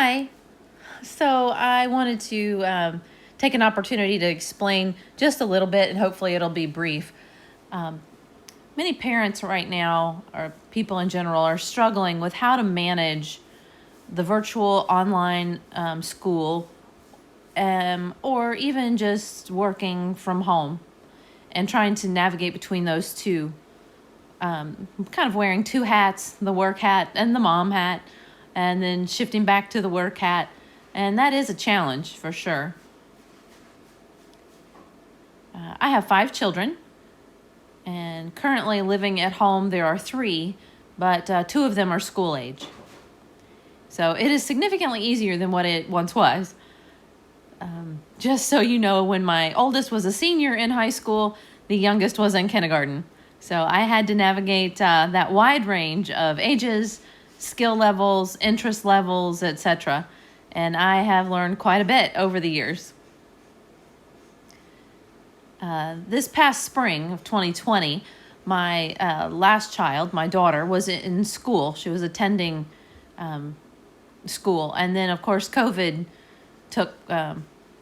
Hi. So I wanted to take an opportunity to explain just a little bit, and hopefully it'll be brief. Um, Many parents right now, or people in general, are struggling with how to manage the virtual online school, or even just working from home and trying to navigate between those two. Kind of wearing two hats, the work hat and the mom hat, and then shifting back to the work hat. And that is a challenge for sure. I have 5 children, and currently living at home, there are 3, but 2 of them are school age. So it is significantly easier than what it once was. Just so you know, when my oldest was a senior in high school, the youngest was in kindergarten. So I had to navigate that wide range of ages, skill levels, interest levels, etc. And I have learned quite a bit over the years. This past spring of 2020, my last child, my daughter, was in school. She was attending school. And then, of course, COVID took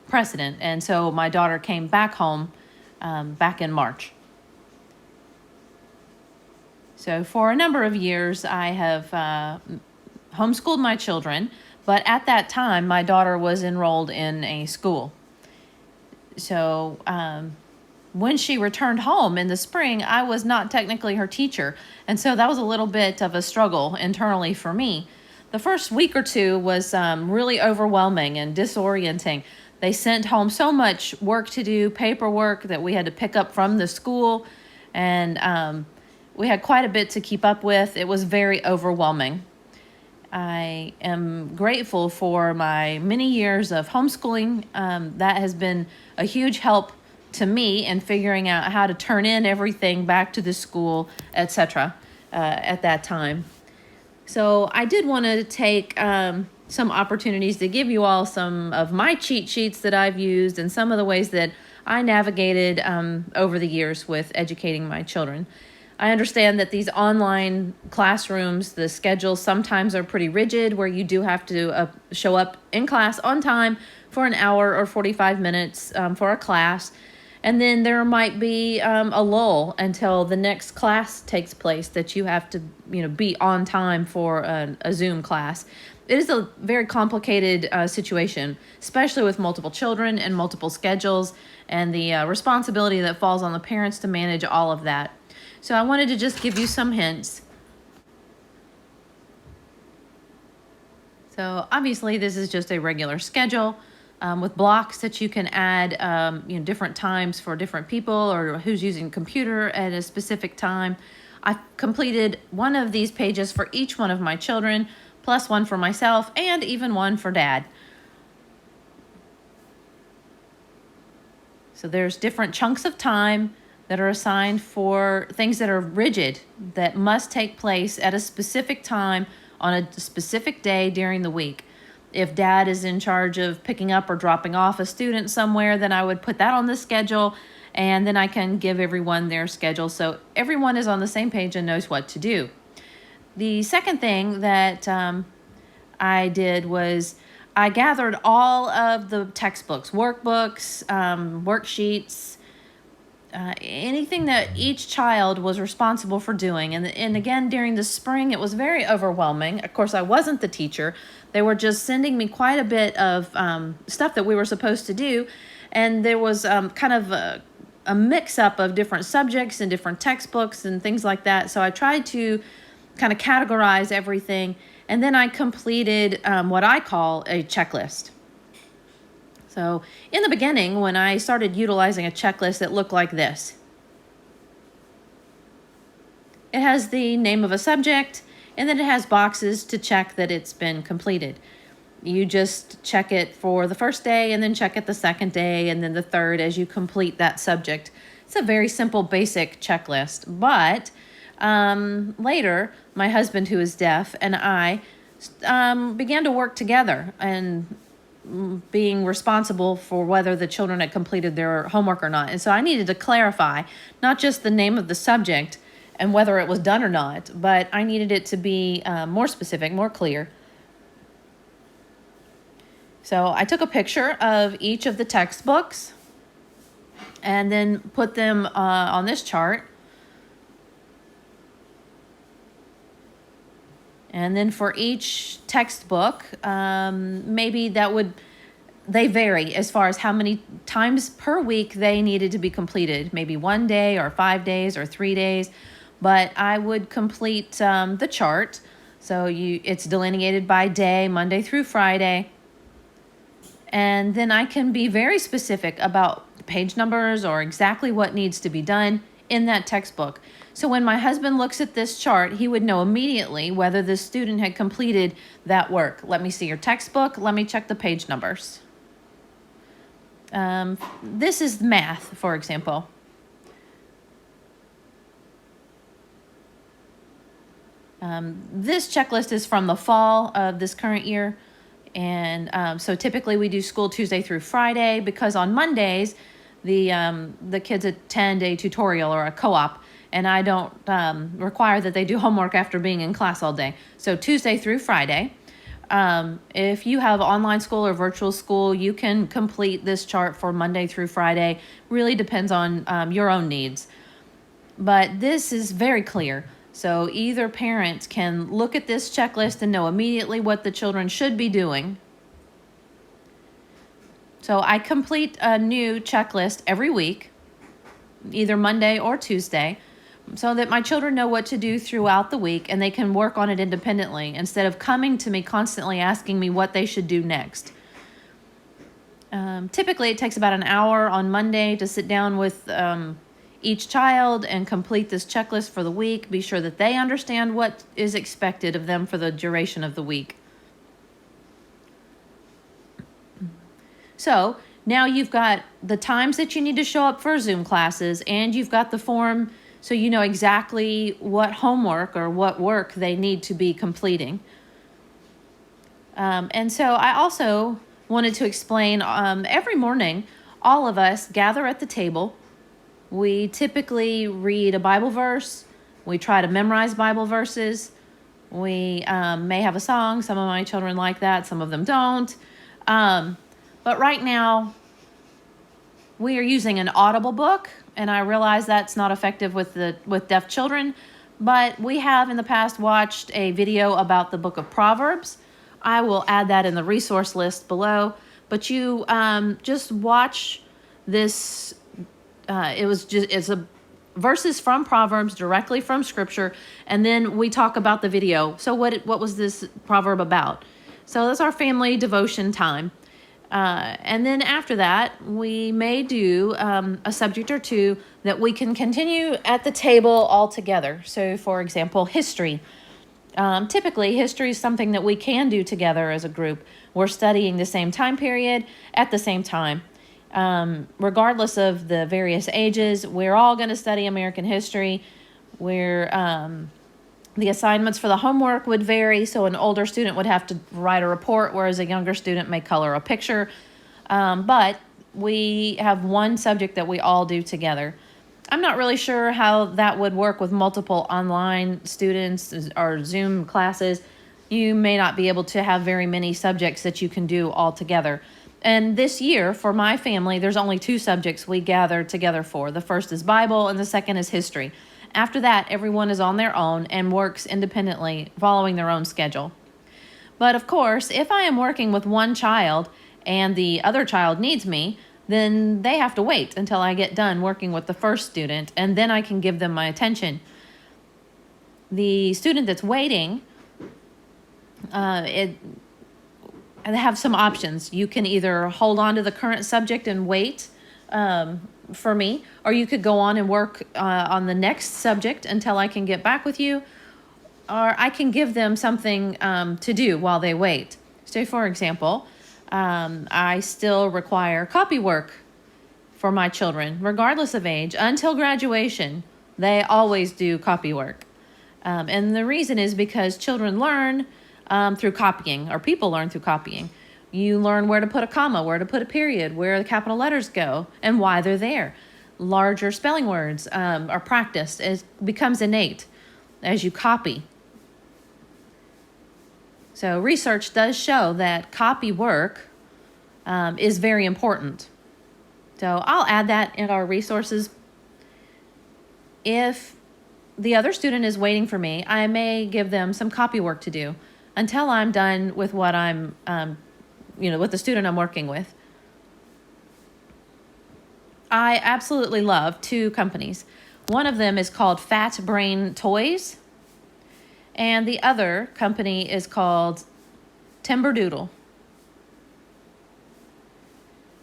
precedent. And so my daughter came back home back in March. So for a number of years, I have homeschooled my children. But at that time, my daughter was enrolled in a school. So when she returned home in the spring, I was not technically her teacher. And so that was a little bit of a struggle internally for me. The first week or two was really overwhelming and disorienting. They sent home so much work to do, paperwork that we had to pick up from the school. And we had quite a bit to keep up with. It was very overwhelming. I am grateful for my many years of homeschooling. That has been a huge help to me in figuring out how to turn in everything back to the school, etc. At that time. So I did want to take some opportunities to give you all some of my cheat sheets that I've used and some of the ways that I navigated over the years with educating my children. I understand that these online classrooms, the schedules sometimes are pretty rigid, where you do have to show up in class on time for an hour or 45 minutes for a class. And then there might be a lull until the next class takes place that you have to, be on time for a Zoom class. It is a very complicated situation, especially with multiple children and multiple schedules, and the responsibility that falls on the parents to manage all of that. So I wanted to just give you some hints. So obviously this is just a regular schedule with blocks that you can add, different times for different people or who's using computer at a specific time. I completed one of these pages for each one of my children, plus one for myself, and even one for Dad. So there's different chunks of time that are assigned for things that are rigid, that must take place at a specific time on a specific day during the week. If Dad is in charge of picking up or dropping off a student somewhere, then I would put that on the schedule, and then I can give everyone their schedule so everyone is on the same page and knows what to do. The second thing that I did was I gathered all of the textbooks, workbooks, worksheets, anything that each child was responsible for doing. And again, during the spring, it was very overwhelming. Of course, I wasn't the teacher. They were just sending me quite a bit of stuff that we were supposed to do. And there was kind of a mix-up of different subjects and different textbooks and things like that. So I tried to kind of categorize everything. And then I completed what I call a checklist. So in the beginning, when I started utilizing a checklist, it looked like this. It has the name of a subject, and then it has boxes to check that it's been completed. You just check it for the first day, and then check it the second day, and then the third as you complete that subject. It's a very simple, basic checklist. But later, my husband, who is deaf, and I began to work together and being responsible for whether the children had completed their homework or not. And so I needed to clarify not just the name of the subject and whether it was done or not, but I needed it to be more specific, more clear. So I took a picture of each of the textbooks and then put them on this chart. And then for each textbook, maybe they vary as far as how many times per week they needed to be completed, maybe 1 day or 5 days or 3 days. But I would complete the chart. So it's delineated by day, Monday through Friday. And then I can be very specific about page numbers or exactly what needs to be done in that textbook. So when my husband looks at this chart, he would know immediately whether the student had completed that work. Let me see your textbook. Let me check the page numbers. This is math, for example. This checklist is from the fall of this current year. And so typically we do school Tuesday through Friday, because on Mondays, the kids attend a tutorial or a co-op, and I don't require that they do homework after being in class all day. So Tuesday through Friday. If you have online school or virtual school, you can complete this chart for Monday through Friday. Really depends on your own needs. But this is very clear. So either parent can look at this checklist and know immediately what the children should be doing. So I complete a new checklist every week, either Monday or Tuesday, so that my children know what to do throughout the week and they can work on it independently instead of coming to me constantly asking me what they should do next. Typically, it takes about an hour on Monday to sit down with each child and complete this checklist for the week. Be sure that they understand what is expected of them for the duration of the week. So now you've got the times that you need to show up for Zoom classes, and you've got the form so you know exactly what homework or what work they need to be completing. And so I also wanted to explain, every morning, all of us gather at the table. We typically read a Bible verse. We try to memorize Bible verses. We may have a song. Some of my children like that. Some of them don't. But right now, we are using an Audible book, and I realize that's not effective with deaf children. But we have in the past watched a video about the book of Proverbs. I will add that in the resource list below. But you just watch this. It's a verses from Proverbs directly from Scripture, and then we talk about the video. So what was this proverb about? So that's our family devotion time. And then after that, we may do a subject or two that we can continue at the table all together. So, for example, history. Typically, history is something that we can do together as a group. We're studying the same time period at the same time. Regardless of the various ages, we're all going to study American history. The assignments for the homework would vary, so an older student would have to write a report, whereas a younger student may color a picture. But we have one subject that we all do together. I'm not really sure how that would work with multiple online students or Zoom classes. You may not be able to have very many subjects that you can do all together. And this year, for my family, there's only 2 subjects we gather together for. The first is Bible, and the second is history. After that, everyone is on their own and works independently, following their own schedule. But of course, if I am working with one child and the other child needs me, then they have to wait until I get done working with the first student, and then I can give them my attention. The student that's waiting, they have some options. You can either hold on to the current subject and wait for me, or you could go on and work on the next subject until I can get back with you, or I can give them something to do while they wait. So, for example, I still require copy work for my children, regardless of age, until graduation. They always do copy work. And the reason is because children learn through copying, or people learn through copying. You learn where to put a comma, where to put a period, where the capital letters go, and why they're there. Larger spelling words are practiced. It becomes innate as you copy. So research does show that copy work is very important. So I'll add that in our resources. If the other student is waiting for me, I may give them some copy work to do until I'm done with what I'm, with the student I'm working with. I absolutely love two companies. One of them is called Fat Brain Toys, and the other company is called Timberdoodle.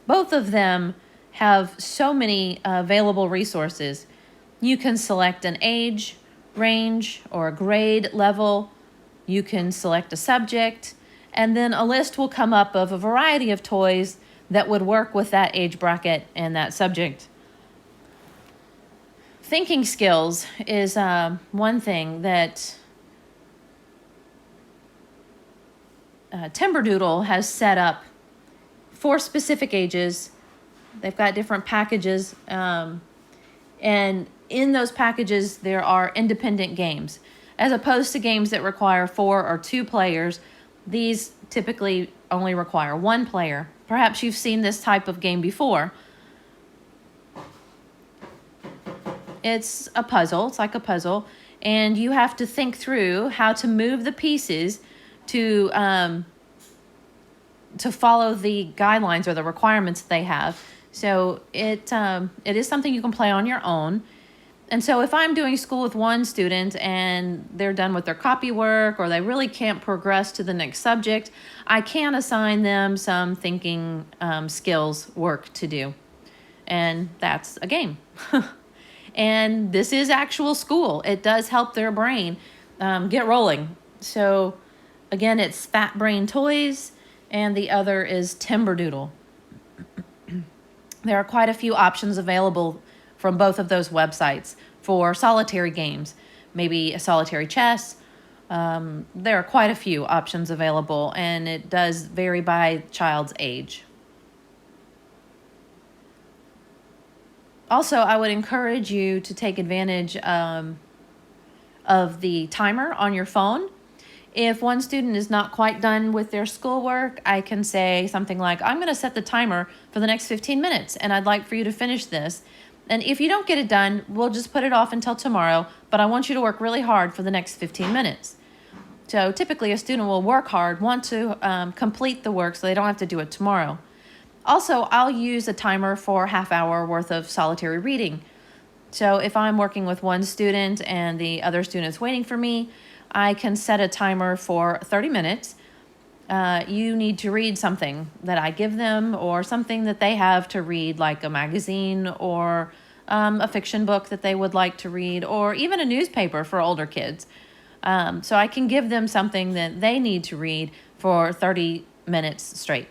Both of them have so many available resources. You can select an age range or a grade level. You can select a subject, and then a list will come up of a variety of toys that would work with that age bracket and that subject. Thinking skills is one thing that Timberdoodle has set up for specific ages. They've got different packages, and in those packages there are independent games. As opposed to games that require 4 or 2 players, these typically only require 1 player. Perhaps you've seen this type of game before. It's a puzzle, it's like a puzzle, and you have to think through how to move the pieces to follow the guidelines or the requirements they have. So it is something you can play on your own. And so if I'm doing school with one student and they're done with their copy work or they really can't progress to the next subject, I can assign them some thinking skills work to do. And that's a game. And this is actual school. It does help their brain get rolling. So again, it's Fat Brain Toys, and the other is Timberdoodle. There are quite a few options available from both of those websites for solitary games, maybe a solitary chess. There are quite a few options available, and it does vary by child's age. Also, I would encourage you to take advantage of the timer on your phone. If one student is not quite done with their schoolwork, I can say something like, I'm going to set the timer for the next 15 minutes, and I'd like for you to finish this. And if you don't get it done, we'll just put it off until tomorrow, but I want you to work really hard for the next 15 minutes. So typically a student will work hard, want to complete the work so they don't have to do it tomorrow. Also, I'll use a timer for half hour worth of solitary reading. So if I'm working with one student and the other student's waiting for me, I can set a timer for 30 minutes. You need to read something that I give them or something that they have to read, like a magazine or a fiction book that they would like to read, or even a newspaper for older kids. So I can give them something that they need to read for 30 minutes straight.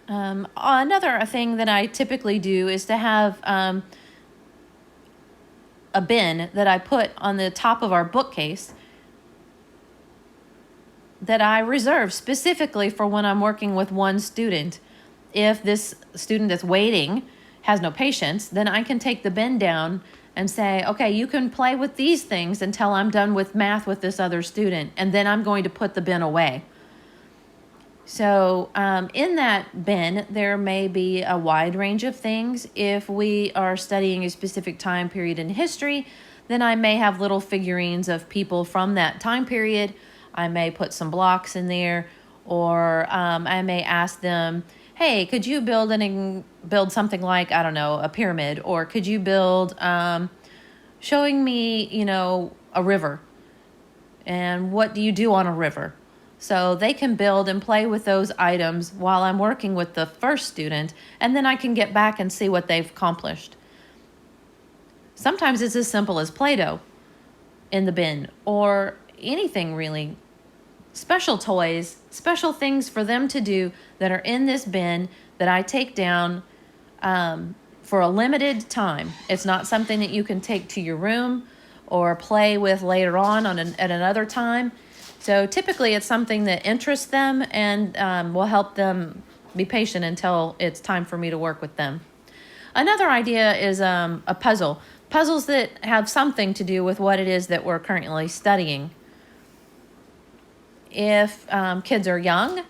Another thing that I typically do is to have a bin that I put on the top of our bookcase that I reserve specifically for when I'm working with one student. If this student that's waiting has no patience, then I can take the bin down and say, okay, you can play with these things until I'm done with math with this other student, and then I'm going to put the bin away. So in that bin, there may be a wide range of things. If we are studying a specific time period in history, then I may have little figurines of people from that time period. I may put some blocks in there, or I may ask them, hey, could you build something like, I don't know, a pyramid, or could you build, showing me, a river, and what do you do on a river? So they can build and play with those items while I'm working with the first student, and then I can get back and see what they've accomplished. Sometimes it's as simple as Play-Doh in the bin, or anything really. Special toys, special things for them to do that are in this bin that I take down for a limited time. It's not something that you can take to your room or play with later on at another time. So typically it's something that interests them and will help them be patient until it's time for me to work with them. Another idea is a puzzle. Puzzles that have something to do with what it is that we're currently studying. If kids are young,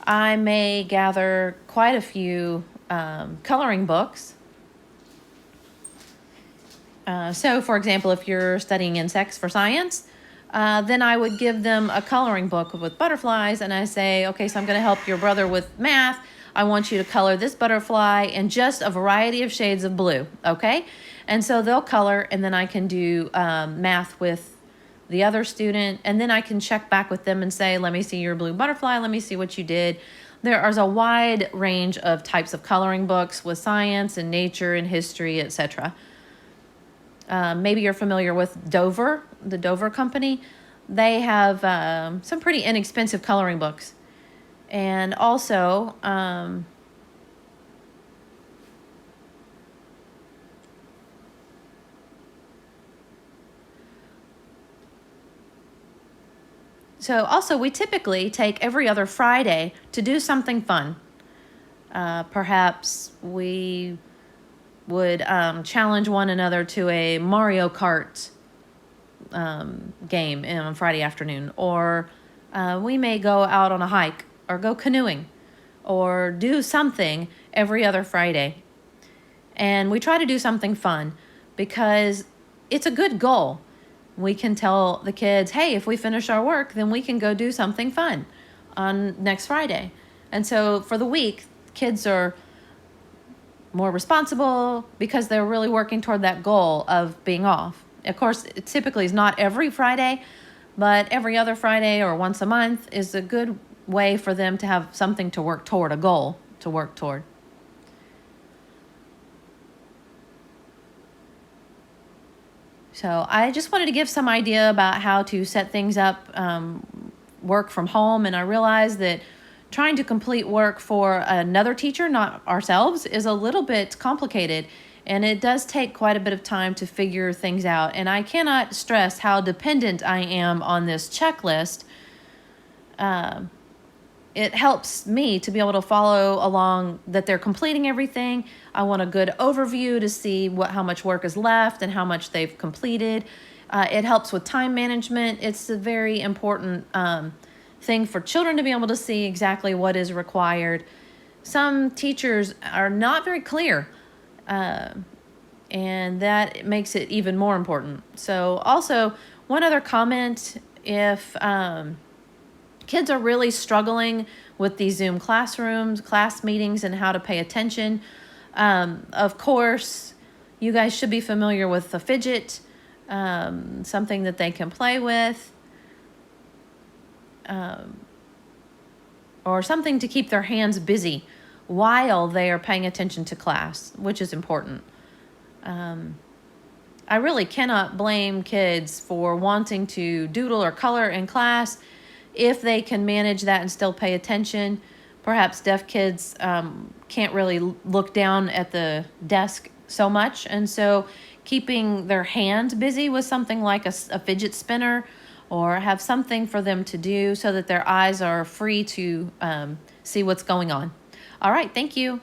I may gather quite a few coloring books. So, for example, if you're studying insects for science, then I would give them a coloring book with butterflies, and I say, okay, so I'm going to help your brother with math. I want you to color this butterfly in just a variety of shades of blue, okay? And so they'll color, and then I can do math with the other student, and then I can check back with them and say, let me see your blue butterfly, let me see what you did. There is a wide range of types of coloring books with science and nature and history, etc. Maybe you're familiar with Dover, the Dover Company. They have some pretty inexpensive coloring books. And also, we typically take every other Friday to do something fun. Perhaps we would challenge one another to a Mario Kart game on Friday afternoon, or we may go out on a hike or go canoeing or do something every other Friday. And we try to do something fun because it's a good goal. We can tell the kids, hey, if we finish our work, then we can go do something fun on next Friday. And so for the week, kids are more responsible because they're really working toward that goal of being off. Of course, it typically is not every Friday, but every other Friday or once a month is a good way for them to have something to work toward, a goal to work toward. So I just wanted to give some idea about how to set things up, work from home, and I realized that trying to complete work for another teacher, not ourselves, is a little bit complicated, and it does take quite a bit of time to figure things out. And I cannot stress how dependent I am on this checklist. It helps me to be able to follow along that they're completing everything. I want a good overview to see how much work is left and how much they've completed. It helps with time management. It's a very important thing for children to be able to see exactly what is required. Some teachers are not very clear, and that makes it even more important. So also, one other comment, if kids are really struggling with these Zoom classrooms, class meetings, and how to pay attention, of course, you guys should be familiar with the fidget, something that they can play with, or something to keep their hands busy while they are paying attention to class, which is important. I really cannot blame kids for wanting to doodle or color in class if they can manage that and still pay attention. Perhaps deaf kids can't really look down at the desk so much, and so keeping their hand busy with something like a fidget spinner, or have something for them to do so that their eyes are free to see what's going on. All right, thank you.